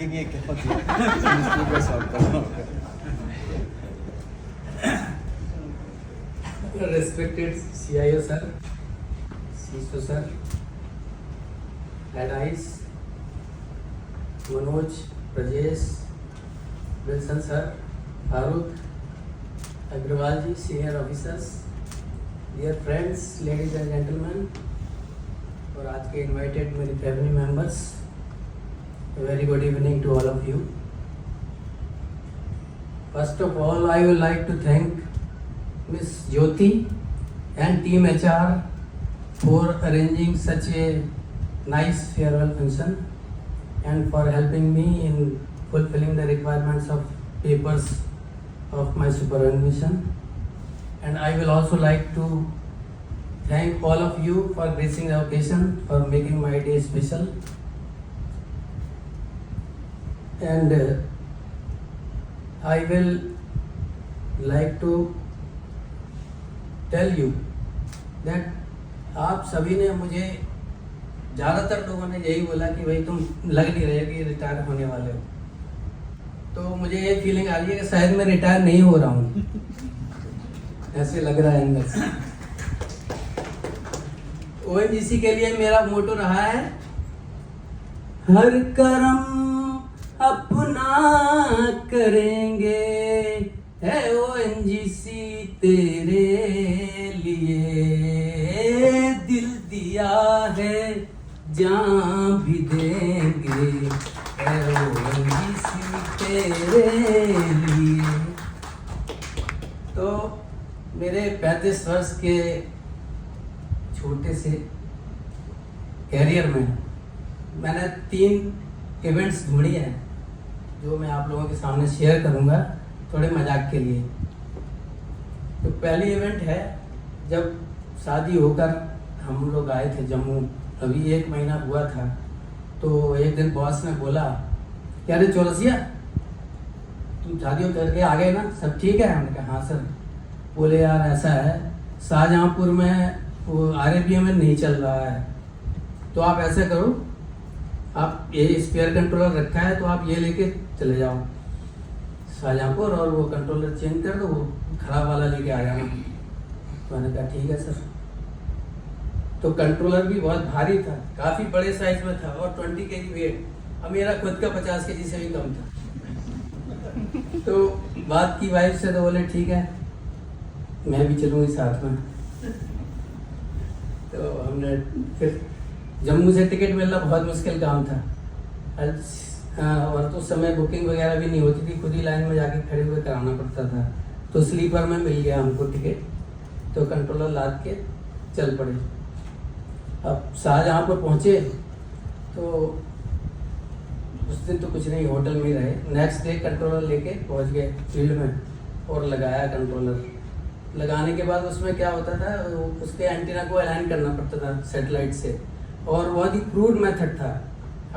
ये क्या होती है सॉल्व करना होगा। Respected CIO sir, CISO sir, Head Eyes, Manoj, Rajesh, Wilson sir, Farooq, Agrawal ji, senior officers, dear friends, ladies and gentlemen, और आज के invited मेरी family members, a very good evening to all of you. First of all, I would like to thank Miss Jyoti and Team HR for arranging such a nice farewell function and for helping me in fulfilling the requirements of papers of my superannuation. And I will also like to thank all of you for gracing the occasion, for making my day special. And I will like to tell you that आप सभी ने मुझे, ज़्यादातर लोगों ने यही बोला कि भाई तुम लग नहीं रहे कि रिटायर होने वाले हो, तो मुझे ये फीलिंग आ रही है कि शायद मैं रिटायर नहीं हो रहा हूँ, ऐसे लग रहा है अंदर से। ONGC के लिए मेरा मोटो रहा है, हर कर्म अपना करेंगे है ONGC तेरे लिए, दिल दिया है जान भी देंगे है ONGC तेरे लिए। तो मेरे 35 वर्ष के छोटे से कैरियर में मैंने 3 इवेंट्स ढूंढी हैं जो मैं आप लोगों के सामने शेयर करूंगा थोड़े मजाक के लिए। तो पहली इवेंट है जब शादी होकर हम लोग आए थे जम्मू, अभी 1 महीना हुआ था, तो एक दिन बॉस ने बोला क्या रे चौरसिया, तुम शादी करके आ गए ना, सब ठीक है? हमने कहा हाँ सर। बोले यार ऐसा है, शाहजहाँपुर में वो RABM में नहीं चल रहा है, तो आप ऐसा करो, आप ये स्पेयर कंट्रोलर रखा है तो आप ये लेके चले जाओ शाहजहाँपुर और वो कंट्रोलर चेंज कर दो, वो खराब वाला लेके आ जाना। तो मैंने कहा ठीक है सर। तो कंट्रोलर भी बहुत भारी था, काफ़ी बड़े साइज में था और 20 kg वेट, अब मेरा खुद का 50 kg से भी कम था। तो बात की वाइफ से, तो बोले ठीक है मैं भी चलूँगी साथ में। तो हमने फिर जम्मू से टिकट मिलना बहुत मुश्किल काम था, और तो उस समय बुकिंग वगैरह भी नहीं होती थी, खुद ही लाइन में जाके खड़े हुए कराना पड़ता था। तो स्लीपर में मिल गया हमको टिकट, तो कंट्रोलर लाद के चल पड़े। अब शाहजहाँपुर पहुँचे तो उस दिन तो कुछ नहीं, होटल में ही रहे। नेक्स्ट डे कंट्रोलर लेके पहुँच गए फील्ड में और लगाया कंट्रोलर। लगाने के बाद उसमें क्या होता था, उसके एंटीना को अलाइन करना पड़ता था सैटेलाइट से, और बहुत ही क्रूड मेथड था।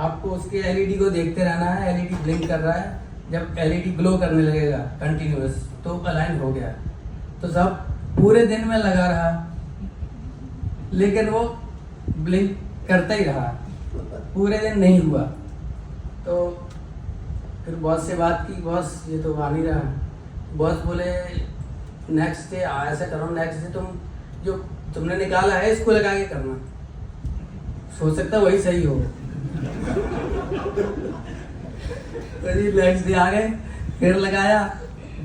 आपको उसके LED को देखते रहना है, LED ब्लिंक कर रहा है, जब LED ग्लो करने लगेगा कंटिन्यूअस तो अलाइन हो गया। तो सब पूरे दिन में लगा रहा, लेकिन वो ब्लिंक करता ही रहा, पूरे दिन नहीं हुआ। तो फिर बॉस से बात की, बॉस ये तो आ नहीं रहा। बॉस बोले नेक्स्ट डे ऐसा करो, नेक्स्ट डे तुम जो तुमने निकाला है इसको लगा के करना, हो सकता है वही सही हो। तो जी नेक्स्ट डे आ गए, फिर लगाया,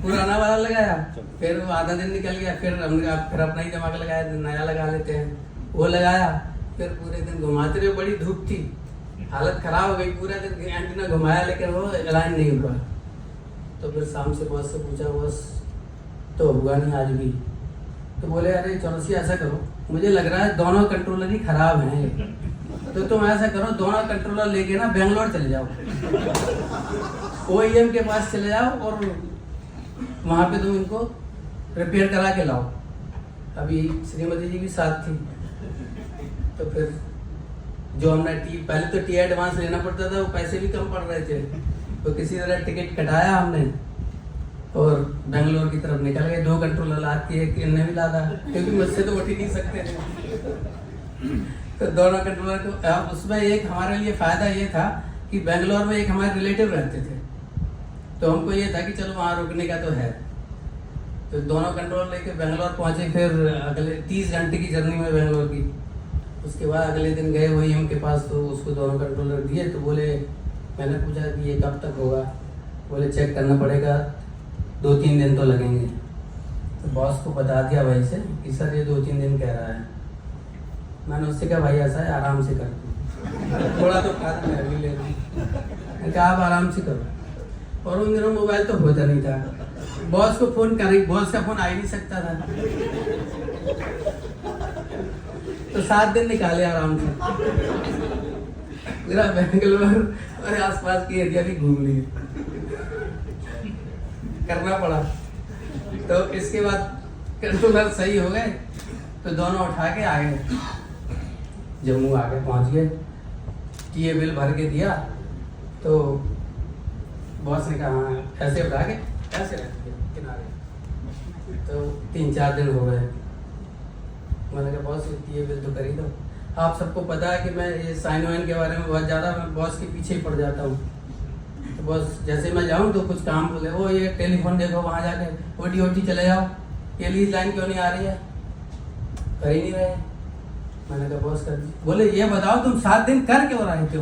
पुराना वाला लगाया, फिर आधा दिन निकल गया, फिर हमने कहा फिर अपना ही दिमाग लगाया, नया लगा लेते हैं, वो लगाया। फिर पूरे दिन घुमाते रहे, बड़ी धूप थी, हालत खराब हो गई, पूरा दिन एंटीना घुमाया लेकिन वो अलाइन नहीं हुआ। तो फिर शाम से बॉस से पूछा, बॉस तो हुआ नहीं आज भी। तो बोले अरे चौरसिया ऐसा करो, मुझे लग रहा है दोनों कंट्रोलर ही खराब हैं, तो तुम ऐसा करो दोनों कंट्रोलर लेके ना बेंगलोर चले जाओ, OEM के पास चले जाओ और वहाँ पे तुम इनको रिपेयर करा के लाओ। अभी श्रीमती जी भी साथ थी। तो फिर जो हमने पहले तो टी एडवांस लेना पड़ता था, वो पैसे भी कम पड़ रहे थे, तो किसी तरह टिकट कटाया हमने और बेंगलोर की तरफ निकल गए। 2 कंट्रोलर लाद के, एक इन्हें भी लादा क्योंकि मुझसे तो उठ ही नहीं सकते थे। तो दोनों कंट्रोलर को, उसमें एक हमारे लिए फ़ायदा ये था कि बेंगलोर में एक हमारे रिलेटिव रहते थे, तो हमको ये था कि चलो वहाँ रुकने का तो है। तो दोनों कंट्रोल लेके बेंगलोर पहुँचे, फिर अगले 30 घंटे की जर्नी में बेंगलोर की। उसके बाद अगले दिन गए वही हम के पास, तो उसको दोनों कंट्रोलर दिए। तो बोले, मैंने पूछा कि ये कब तक होगा? बोले चेक करना पड़ेगा, 2-3 दिन तो लगेंगे। तो बॉस को बता दिया भाई से कि सर ये 2-3 दिन कह रहा है। मैंने उससे कहा भाई ऐसा है, आराम से कर दो, थोड़ा तो खाद मैं भी ले लूँ। कहा आप आराम से करो। और उन दिनों मोबाइल तो होता नहीं था, बॉस को फ़ोन करें, बॉस का फ़ोन आ ही नहीं सकता था। तो 7 दिन निकाले आराम से, पूरा बेंगलोर और आसपास की एरिया भी घूम लिए, करना पड़ा। तो इसके बाद कंट्रोलर सही हो गए, तो दोनों उठा के आ गए, जम्मू आके पहुंच गए। टीए बिल भर के दिया, तो बॉस ने कहा हाँ, ऐसे उठा के ऐसे रख दिया किनारे। तो 3-4 दिन हो गए। मैंने कहा बॉस टीए बिल तो कर ही दो। आप सबको पता है कि मैं ये साइन वाइन के बारे में बहुत ज़्यादा बॉस के पीछे ही पड़ जाता हूँ। तो बॉस जैसे मैं जाऊँ तो कुछ काम बोले, वो ये टेलीफोन देखो, वहाँ जाके ओटी चले जाओ, ये लीज लाइन क्यों नहीं आ रही है, कर ही नहीं रहे। मैंने कहा बॉस कर दी। बोले ये बताओ तुम 7 दिन कर क्यों रहे थे?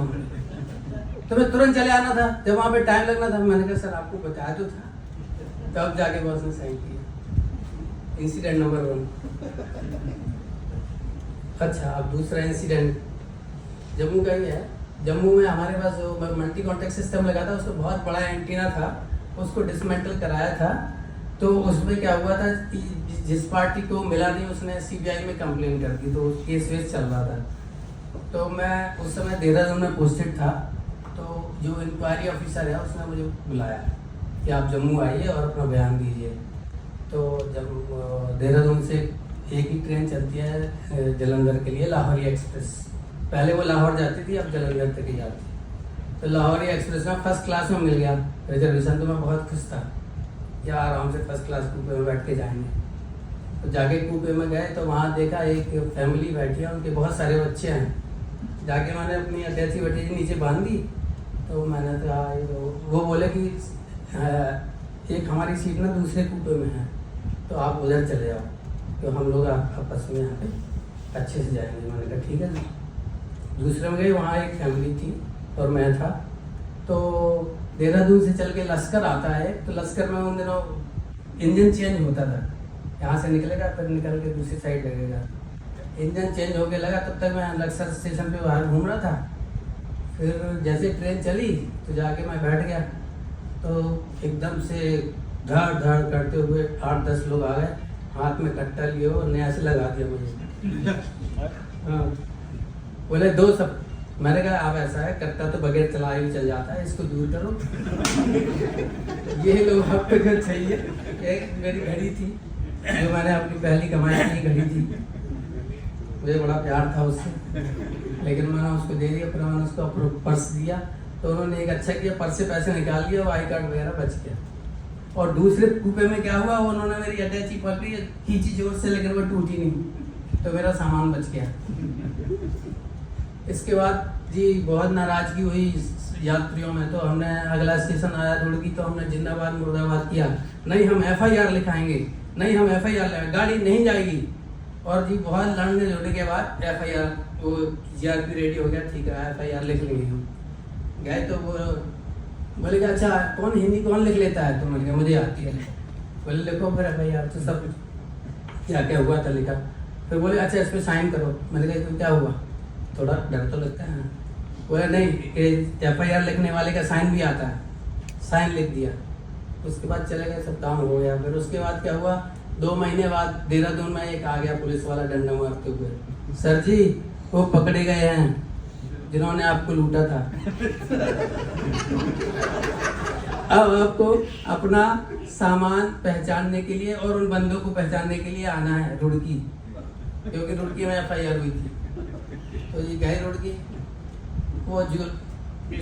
तुम्हें तुरंत चले आना था, जब वहाँ पे टाइम लगना था। मैंने कहा सर आपको बताया तो था। तब जाके बॉस ने साइन किया। Incident number 1। अच्छा, अब दूसरा इंसिडेंट जम्मू का ही है। जम्मू में हमारे पास जो मल्टी कॉन्टैक्ट सिस्टम लगा था, उसको बहुत बड़ा एंटीना था, उसको डिसमेंटल कराया था। तो उसमें क्या हुआ था, जिस पार्टी को मिला नहीं उसने सीबीआई में कंप्लेन कर दी, तो केस वेस चल रहा था। तो मैं उस समय देहरादून में पोस्टेड था। तो जो इंक्वायरी ऑफिसर है उसने मुझे बुलाया कि आप जम्मू आइए और अपना बयान दीजिए। तो जब देहरादून से एक ही ट्रेन चलती है जलंधर के लिए, लाहौरी एक्सप्रेस। पहले वो लाहौर जाती थी, अब जलंधर तक ही जाती। तो लाहौरी एक्सप्रेस में फर्स्ट क्लास में मिल गया रिजर्वेशन, तो मैं बहुत खुश था, या आराम से फर्स्ट क्लास कूपे में बैठ के जाएंगे। तो जाके कूपे में गए तो वहाँ देखा एक फैमिली बैठी है, उनके बहुत सारे बच्चे हैं। जाके मैंने अपनी अटैची वटैची नीचे बांध दी। तो मैंने कहा, वो बोले कि एक हमारी सीट ना दूसरे कूपे में है, तो आप उधर चले जाओ, तो हम लोग आपस में यहाँ पे अच्छे से जाएंगे। मैंने कहा ठीक है। दूसरे में गए, वहाँ एक फैमिली थी और मैं था। तो देहरादून से चल के लश्कर आता है, तो लश्कर में उन दिनों इंजन चेंज होता था, यहाँ से निकलेगा फिर निकल के दूसरी साइड लगेगा। इंजन चेंज होके लगा, तब तक मैं लक्सर स्टेशन पे बाहर घूम रहा था। फिर जैसे ट्रेन चली तो जाके मैं बैठ गया, तो एकदम से धड़ धड़ करते हुए 8-10 लोग आ गए, हाथ में कट्टा लिए और नया से लगा दिया मुझे। हाँ, बोले 2 सब। मैंने कहा आप ऐसा है, कट्टा तो बगैर चलाए भी चल जाता है, इसको दूर करो। ये लोग आपको जो चाहिए। एक मेरी घड़ी थी जो मैंने अपनी पहली कमाई की घड़ी थी, मुझे बड़ा प्यार था उससे, लेकिन मैंने उसको दे दिया। फिर मैंने उसको अपना पर्स दिया, तो उन्होंने एक अच्छा किया, पर्स से पैसे निकाल लिए और आई कार्ड वगैरह बच गया। और दूसरे कूपे में क्या हुआ, उन्होंने मेरी अटैची पकड़ी, खींची जोर से, लेकिन वो टूटी नहीं, तो मेरा सामान बच गया। इसके बाद जी बहुत नाराजगी हुई यात्रियों में। तो हमने अगला स्टेशन आया रुड़की, तो हमने जिंदाबाद मुर्दाबाद किया, नहीं हम FIR लिखाएंगे, नहीं हम FIR लिखाएंगे, गाड़ी नहीं जाएगी। और जी बहुत लड़ने जोड़ने के बाद FIR, वो GRP रेडी हो गया, ठीक है FIR लिख लेंगे हम। गए तो वो बोले कि अच्छा कौन हिंदी कौन लिख लेता है? तो मैंने कहा मुझे आती है। बोले लिखो फिर FIR। तो सब क्या क्या हुआ था लिखा। फिर बोले अच्छा इस पर साइन करो। मैंने कहा क्या हुआ, थोड़ा डर तो लगता है। बोले नहीं, FIR लिखने वाले का साइन भी आता है। साइन लिख दिया। उसके बाद चले गए, सब काम हो गया। फिर उसके बाद क्या हुआ, 2 महीने बाद देहरादून में एक आ गया पुलिस वाला डंडा मारते हुए, सर जी वो पकड़े गए हैं जिन्होंने आपको लूटा था। अब आपको अपना सामान पहचानने के लिए और उन बंदों को पहचानने के लिए आना है रुड़की, क्योंकि रुड़की में FIR हुई थी। तो ये गए रुड़की, वो जो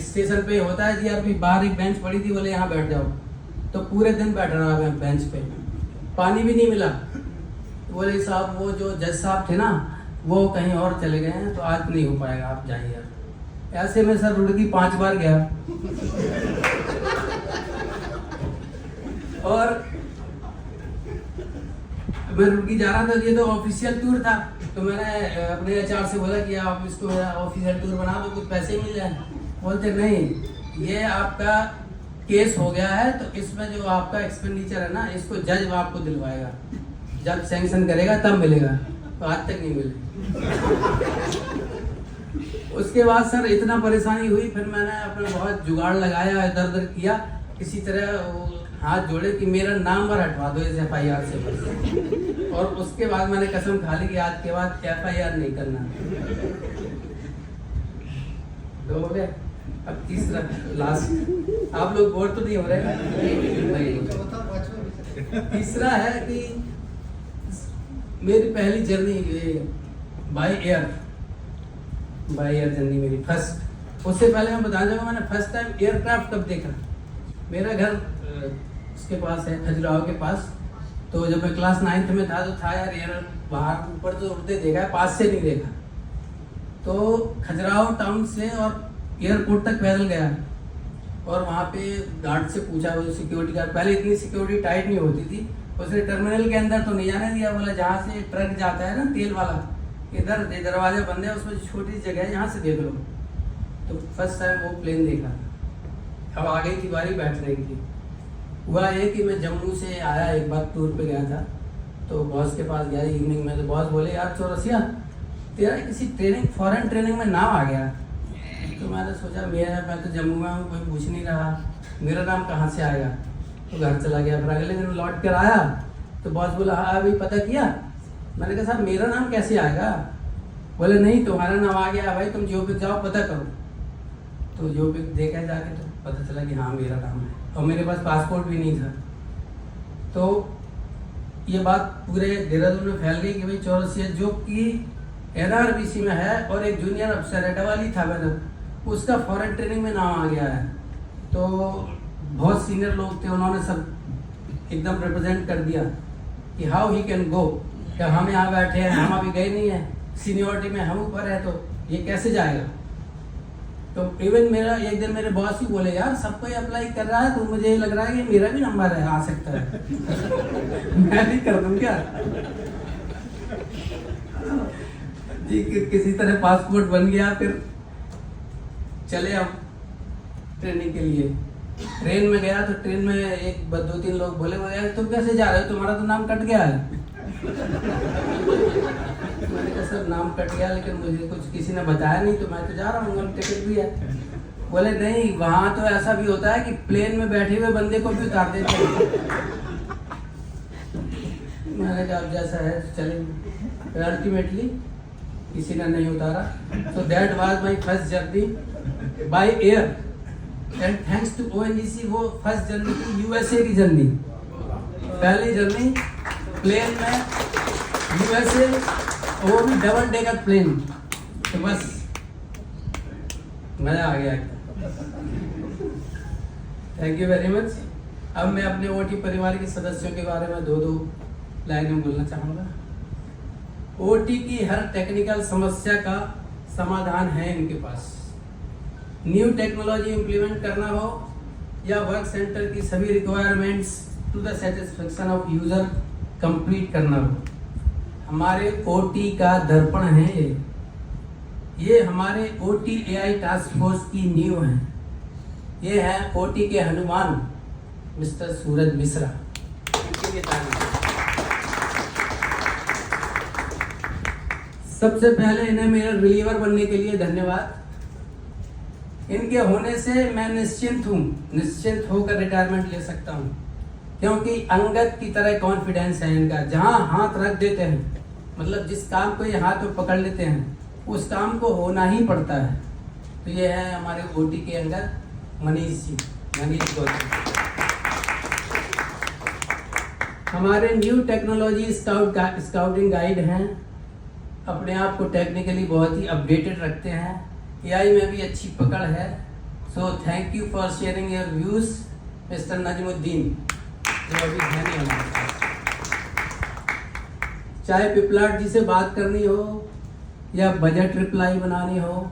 स्टेशन पे होता है GRP, बाहर एक बेंच पड़ी थी, बोले यहाँ बैठ जाओ। तो पूरे दिन बैठ रहा मैं बेंच पे, पानी भी नहीं मिला। बोले साहब वो जो जज साहब थे ना, वो कहीं और चले गए हैं, तो आज नहीं हो पाएगा, आप जाइए। ऐसे में सर रुड़की 5 बार गया। और मैं रुड़की जा रहा था, ये तो ऑफिशियल टूर था, तो मैंने अपने एचआर से बोला कि आप इसको मेरा ऑफिशियल टूर बना दो, कुछ पैसे मिल जाए। बोलते नहीं, ये आपका केस हो गया है, तो इसमें जो आपका एक्सपेंडिचर है ना, इसको जज आपको दिलवाएगा, जब सैंक्शन करेगा तब मिलेगा। तो आज तक नहीं मिले। उसके बाद सर इतना परेशानी हुई, फिर मैंने अपना बहुत जुगाड़ लगाया, इधर उधर किया, किसी तरह हाथ जोड़े कि मेरा नाम पर हटवा दो इस FIR से बस। और उसके बाद मैंने कसम खा ली कि आज के बाद FIR नहीं करना। तो हो गया। अब तीसरा लास्ट, आप लोग बोर तो नहीं हो रहे? तीसरा है कि मेरी पहली जर्नी बाय एयर जर्नी मेरी फर्स्ट। उससे पहले मैं बताना चाहूँगा, मैंने फर्स्ट टाइम एयरक्राफ्ट कब देखा। मेरा घर उसके पास है, खजुराहो के पास। तो जब मैं क्लास 9th में था, तो था यार एयर बाहर ऊपर तो उड़ते देखा है, पास से नहीं देखा। तो खजुराहो टाउन से और एयरपोर्ट तक पैदल गया, और वहाँ पे गार्ड से पूछा, वो सिक्योरिटी गार्ड, पहले इतनी सिक्योरिटी टाइट नहीं होती थी, उसने टर्मिनल के अंदर तो नहीं जाने दिया, बोला जहाँ से ट्रक जाता है ना तेल वाला, इधर दरवाजा बंद है, उसमें छोटी सी जगह है, यहाँ से देख लो। तो फर्स्ट टाइम वो प्लेन देखा। अब आ गई थी बारी बैठने की। हुआ ये कि मैं जम्मू से आया, एक बार टूर पे गया था, तो बॉस के पास गया इवनिंग में, तो बॉस बोले यार चौरसिया, तेरा किसी ट्रेनिंग फॉरेन ट्रेनिंग में नाम आ गया। तो मैंने सोचा मैं तो जम्मू में हूँ, कोई पूछ नहीं रहा, मेरा नाम कहाँ से आएगा। तो घर चला गया। फिर अगले दिन लौट कर आया, तो बॉस बोला हाँ अभी पता किया। मैंने कहा साहब मेरा नाम कैसे आएगा। बोले नहीं तुम्हारा नाम आ गया भाई, तुम जो पे जाओ पता करो। तो जो पे देखा जाके तो पता चला कि हाँ मेरा नाम है, और मेरे पास पासपोर्ट भी नहीं था। तो ये बात पूरे देहरादून में फैल गई कि भाई चौरसिया जो कि NRBC में है और एक जूनियर अफसर है, डवाली था मैंने, उसका फॉरेन ट्रेनिंग में नाम आ गया है। तो बहुत सीनियर लोग थे, उन्होंने सब एकदम रिप्रेजेंट कर दिया कि हाउ ही कैन गो, क्या हम यहाँ बैठे हैं, हम अभी गए नहीं हैं, सीनियोरिटी में हम ऊपर है, तो ये कैसे जाएगा। तो इवन मेरा एक दिन मेरे बॉस ही बोले यार सब कोई अप्लाई कर रहा है, तो मुझे लग रहा है कि मेरा भी नंबर है, आ सकता है। मैं भी कर दूं क्या जी। किसी तरह पासपोर्ट बन गया। फिर चले हम ट्रेनिंग के लिए। ट्रेन में गया, तो ट्रेन में एक 2-3 लोग बोले यार तुम कैसे जा रहे हो, तुम्हारा तो नाम कट गया है। मैंने कहा सर नाम कट गया, लेकिन मुझे कुछ किसी ने बताया नहीं, तो मैं तो जा रहा हूँ, टिकट भी है। बोले नहीं, वहाँ तो ऐसा भी होता है कि प्लेन में बैठे हुए बंदे को भी उतार देते हैं। मैंने कहा अब जैसा है चलेंगे। अल्टीमेटली किसी ने नहीं उतारा। So that was my first journey by air, and thanks to ONGC वो फर्स्ट जर्नी थी USA की जर्नी। पहली जर्नी प्लेन में USA, वो भी डबल डेकर प्लेन। तो बस मजा आ गया। Thank you very much. अब मैं अपने OT परिवार के सदस्यों के बारे में 2 लाइनें बोलना चाहूँगा। OT की हर टेक्निकल समस्या का समाधान है इनके पास। न्यू टेक्नोलॉजी इम्प्लीमेंट करना हो या वर्क सेंटर की सभी requirements to the satisfaction of user complete करना हो, हमारे OT का दर्पण है ये हमारे OT AI टास्क फोर्स की नींव है। ये है OT के हनुमान मिस्टर सूरज मिश्रा। सबसे पहले इन्हें मेरे रिलीवर बनने के लिए धन्यवाद। इनके होने से मैं निश्चिंत होकर रिटायरमेंट ले सकता हूँ, क्योंकि अंगद की तरह कॉन्फिडेंस है इनका। जहाँ हाथ रख देते हैं, मतलब जिस काम को ये हाथ में पकड़ लेते हैं, उस काम को होना ही पड़ता है। तो ये है हमारे OT के अंगद, मनीष गौतम। हमारे न्यू टेक्नोलॉजी स्काउटिंग गाइड हैं, अपने आप को टेक्निकली बहुत ही अपडेटेड रखते हैं। AI में भी अच्छी पकड़ है। So thank you for sharing your views mister Najmuddin, जो अभी है नहीं हमारे पास। चाहे पिपलाट जी से बात करनी हो या बजट रिप्लाई बनानी हो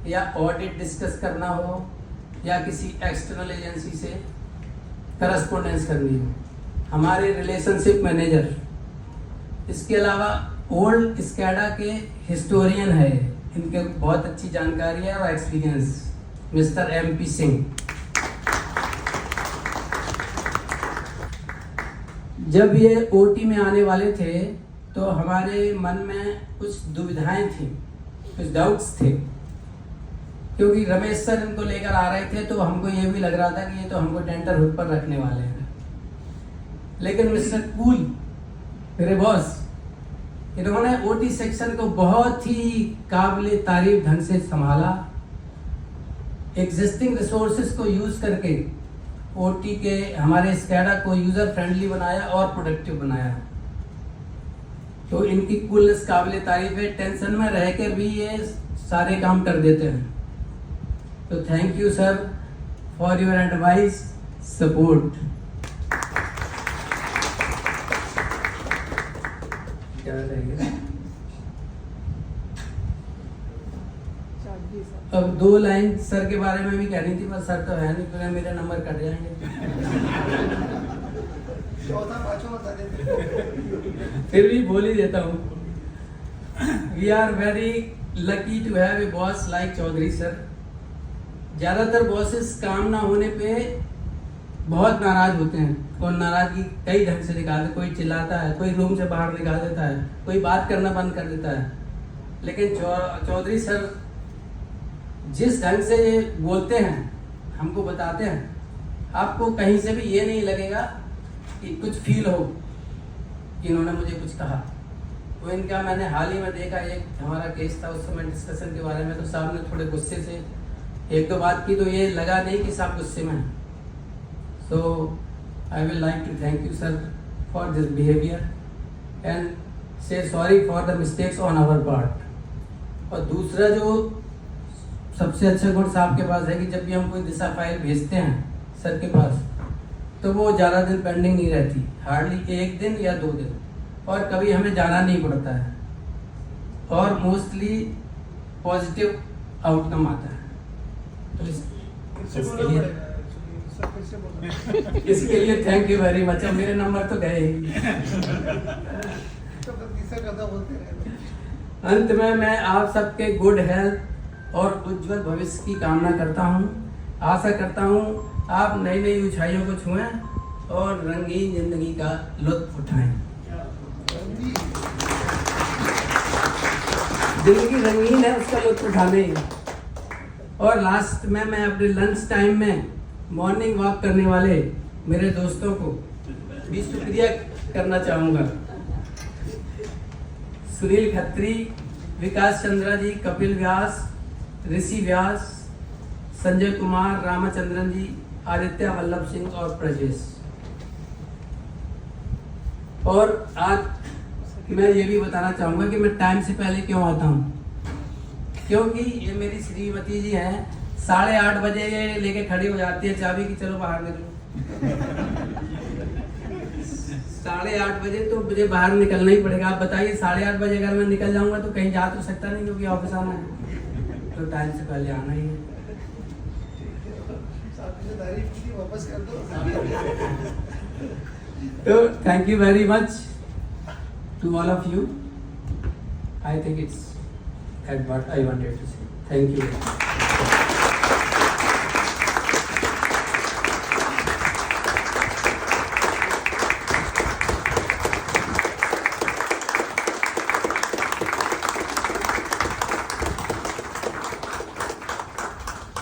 या ऑडिट डिस्कस करना हो या किसी एक्सटर्नल एजेंसी से करस्पॉन्डेंस करनी हो, हमारे रिलेशनशिप मैनेजर, इसके अलावा ओल्ड स्कैडा के हिस्टोरियन है, इनके बहुत अच्छी जानकारी है और एक्सपीरियंस, मिस्टर MP सिंह। जब ये OT में आने वाले थे तो हमारे मन में कुछ दुविधाएं थी, कुछ डाउट्स थे, क्योंकि रमेश सर इनको लेकर आ रहे थे तो हमको ये भी लग रहा था कि ये तो हमको टेंटरहुड पर रखने वाले हैं। लेकिन मिस्टर कूल, मेरे बॉस, इन्होंने OT सेक्शन को बहुत ही काबिल तारीफ ढंग से संभाला, एग्जिस्टिंग रिसोर्सेज को यूज करके OT के हमारे स्कैडा को यूजर फ्रेंडली बनाया और प्रोडक्टिव बनाया। तो इनकी कूलनेस काबिल तारीफ है, टेंशन में रहकर भी ये सारे काम कर देते हैं। तो thank you sir for your advice, support. क्या रहेगा? अब 2 लाइन सर के बारे में भी कहनी थी, पर सर तो है नहीं, फिर मेरे नंबर कट जाएंगे। फिर भी बोल ही देता हूँ। We are very lucky to have a boss like Chaudhary sir. ज्यादातर बॉसेस काम ना होने पे बहुत नाराज होते हैं और नाराजगी कई ढंग से दिखाते, कोई चिल्लाता है, कोई रूम से बाहर निकाल देता है, कोई बात करना बंद कर देता है। लेकिन चौधरी सर जिस ढंग से ये बोलते हैं, हमको बताते हैं, आपको कहीं से भी ये नहीं लगेगा कि कुछ फील हो कि इन्होंने मुझे कुछ कहा। वो इनका मैंने हाल ही में देखा, एक हमारा केस था, उस समय डिस्कशन के बारे में, तो साहब ने थोड़े गुस्से से 1-2 बात की, तो ये लगा नहीं कि साहब गुस्से में हैं। So I will like to thank you sir for this behaviour and say sorry for the mistakes on our part. और दूसरा जो सबसे अच्छा गुण साहब के पास है कि जब भी हम कोई दिशा फाइल भेजते हैं सर के पास, तो वो ज़्यादा दिन पेंडिंग नहीं रहती, हार्डली 1 दिन या 2 दिन, और कभी हमें जाना नहीं पड़ता है, और मोस्टली पॉजिटिव आउटकम आता है। तो इसके लिए थैंक यू वेरी मच। मेरे नंबर तो गए ही। अंत में मैं आप सबके गुड हेल्थ और उज्जवल भविष्य की कामना करता हूँ। आशा करता हूँ आप नई नई ऊंचाइयों को छुएं और रंगीन जिंदगी का लुत्फ उठाएं। जिंदगी रंगीन है, उसका लुत्फ उठाने। और लास्ट में मैं अपने लंच टाइम में मॉर्निंग वॉक करने वाले मेरे दोस्तों को भी शुक्रिया करना चाहूँगा। सुनील खत्री, विकास चंद्रा जी, कपिल व्यास, ऋषि व्यास, संजय कुमार, रामचंद्रन जी, आदित्य वल्लभ सिंह और प्रजेश। और आज मैं ये भी बताना चाहूँगा कि मैं टाइम से पहले क्यों आता हूँ, क्योंकि ये मेरी श्रीमती जी हैं, 8:30 बजे ये लेके खड़ी हो जाती है चाबी की, चलो बाहर निकलो। 8:30 बजे तो मुझे बाहर निकलना ही पड़ेगा। आप बताइए 8:30 बजे अगर मैं निकल जाऊंगा तो कहीं जा तो सकता नहीं, क्योंकि ऑफिस आना है, तो टाइम से पहले आना ही है। तो thank you very much to all of you. I think it's at what I wanted to say. Thank you.